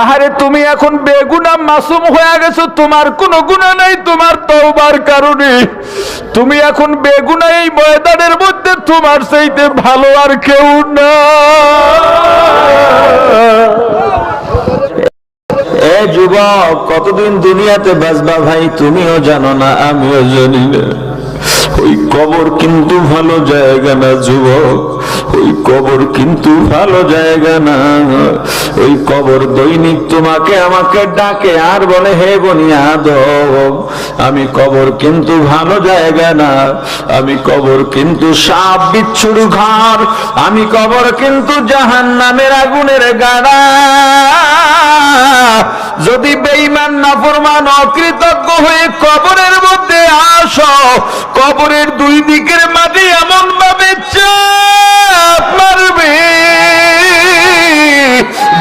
আহারে তুমি এখন বেগুনাহ মাসুম হয়ে গেছো, তোমার কোনো গুনাহ নাই তোমার তওবার কারণে। তুমি এখন বেগুনাহ, এই ময়দানের মধ্যে তোমার চাইতে ভালো আর কেউ না। এ যুবক, কতদিন দুনিয়াতে বাঁচবা ভাই তুমিও জানো না, আমিও জানি না। ওই কবর কিন্তু ভালো জায়গা না যুবক, ওই কবর কিন্তু ভালো জায়গা না। ওই কবর দৈনিক তোমাকে আমাকে ডাকে আর বলে, হে বনি আদম। আমি কবর কিন্তু ভালো জায়গা না, আমি কবর কিন্তু সাপ বিচ্ছুর ঘর, আমি কবর কিন্তু জাহান্নামের আগুনের গাড়া। যদি বেঈমান নাফরমান অকৃতজ্ঞ হয়ে কবরের মধ্যে আসো, কবরের দুই দিকের মাটি এমন ভাবে চাপ মারবে,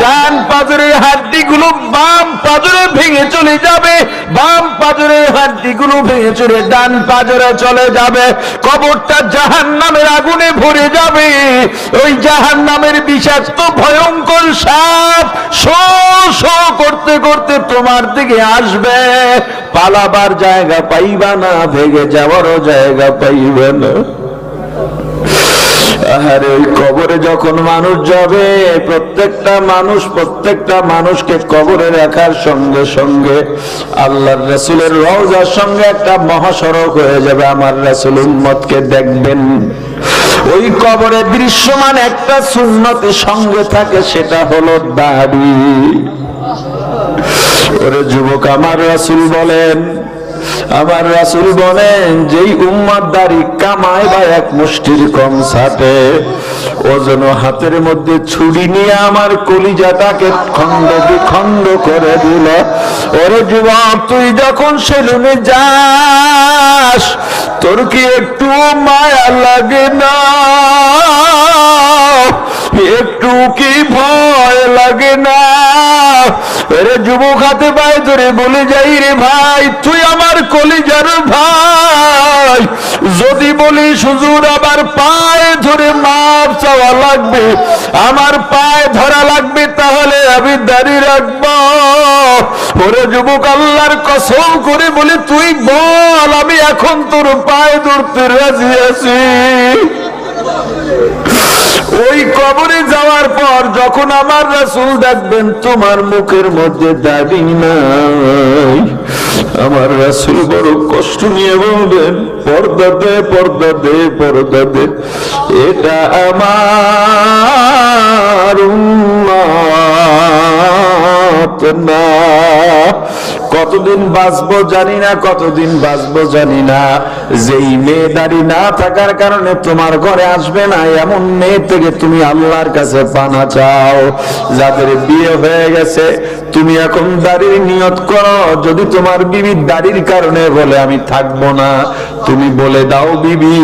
ডান পাজরের হাড্ডিগুলো বাম পাজরে ভেঙে চলে যাবে, বাম পাজরের হাড্ডিগুলো ভেঙে চলে ডান পাজরে চলে যাবে। কবরটা জাহান্নামের আগুনে ভরে যাবে। ওই জাহান্নামের বিষাক্ত ভয়ঙ্কর সাপ শো শো করতে করতে তোমার দিকে আসবে। পালাবার জায়গা পাইবা না, ভেগে যাওয়ারও জায়গা পাইবে না। আরে ওই কবরে যখন মানুষ যাবে, প্রত্যেকটা মানুষকে কবরে রাখার সঙ্গে সঙ্গে আল্লাহর রাসূলের রওজার সঙ্গে একটা মহাসড়ক হয়ে যাবে। আমার রাসূল উম্মতকে দেখবেন। ওই কবরে দৃশ্যমান একটা সুন্নতি সঙ্গে থাকে, সেটা হলো দাড়ি। ওরে যুবক, আমার রাসূল বলেন যেই উম্মত দাড়ি কামায় বা এক মুষ্টির কম ছাটে, ও যেন হাতের মধ্যে ছুরি নিয়ে আমার কলিজাটাকে খণ্ড বিখণ্ড করে দিল। ওরে যুবক, তুই যখন সেলুনে যাস, তোর কি একটু মায়া লাগে না? একটু কি ভয় লাগে না? এরে যুবক, হাতে পায়ে ধরে বলে যাই, রে ভাই তুই আমার কলিজার ভাই। যদি বলি হুজুর আবার পায়ে ধরে মাপ চাওয়া লাগবে, আমার পায়ে ধরা লাগবে, তাহলে আমি দাড়ি রাখবো। ওরে যুবক, আল্লাহর কসম করে বলি তুই বল, আমি এখন তোর পায়ে ধরতে রাজি আছি। ওই কবরে যাওয়ার পর যখন আমার রাসূল দেখবেন তোমার মুখের মধ্যে দাড়ি নাই, আমার রাসূল বড় কষ্ট নিয়ে বলবেন, পর্দা দে, পর্দা দে, পর্দা দে। এটা আমার উম্মত না। কতদিন বাঁচবো জানি না, কতদিন বাঁচবো জানি না। যেই মেয়ে দাড়ি না থাকার কারণে তোমার ঘরে আসবে না, এমন মেয়ে থেকে তুমি আল্লাহর কাছে পানা চাও। যাদের বিয়ে হয়ে গেছে, তুমি এখন দাড়ির নিয়ত করো। যদি তোমার বিবি দাড়ির কারণে বলে আমি থাকবো না, তুমি বলে দাও, বিবি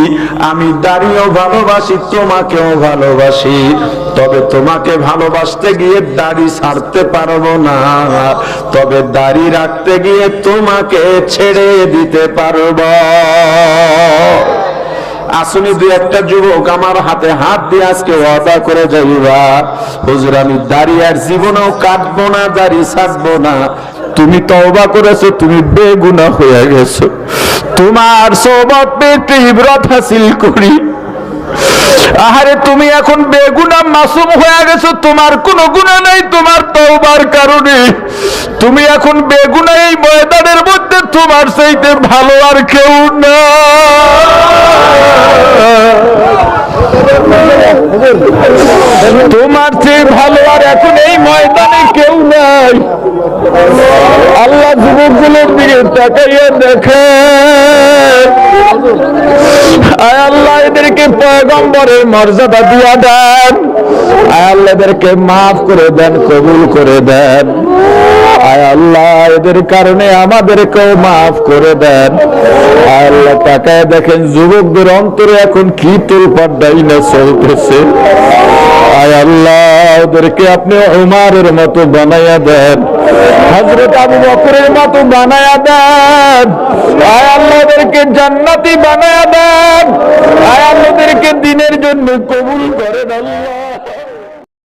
আমি দাড়িও ভালোবাসি, তোমাকেও ভালোবাসি, তবে তোমাকে ভালোবাসতে গিয়ে দাড়ি ছাড়তে পারবো না, তবে দাড়ি রাখতে গিয়ে তোমাকে ছেড়ে দিতে পারবো। আসুনি দুই একটা যুবক আমার হাতে হাত দিয়ে আজকে ওয়াদা করে যাইবা, হুজুর আমি দাড়ি আর জীবনেও কাটবো না, দাড়ি ছাড়বো না। তুমি তওবা করেছো, তুমি বেগুনাহ হয়ে গেছো, তোমার সওবত পেতে ইবরাত হাসিল করি। আহারে তুমি এখন বেগুনাহ মাসুম হয়ে গেছো, তোমার কোনো গুনাহ নাই তোমার তওবার কারণে। তুমি এখন বেগুনাহ, এই ময়দানের মধ্যে তোমার চাইতে ভালো আর কেউ না। তোমার চেয়ে ভালো আর এখন এই ময়দানে কেউ নাই। আল্লাহ যুবকগুলোর দিকে তাকাইয়া দেখে, আয় আল্লাহ এদেরকে পয়গম্বরের মর্যাদা দিয়া দেন, আয় আল্লাহ এদেরকে মাফ করে দেন, কবুল করে দেন। আয় আল্লাহ এদের কারণে আমাদেরকেও মাফ করে দেন। আয় আল্লাহ তাকায় দেখেন যুবকদের অন্তরে এখন কি তোলপাড়াই না চলতেছে। আয় আল্লাহ ওদেরকে আপনি উমারের মতো বানাইয়া দেন, হযরত আবু বকরের মতো বানাইয়া দেন। আয় আল্লাহ ওদেরকে জান্নাতি বানাইয়া দেন। আয় আল্লাহ ওদেরকে দ্বীনের জন্য কবুল করেন আল্লাহ।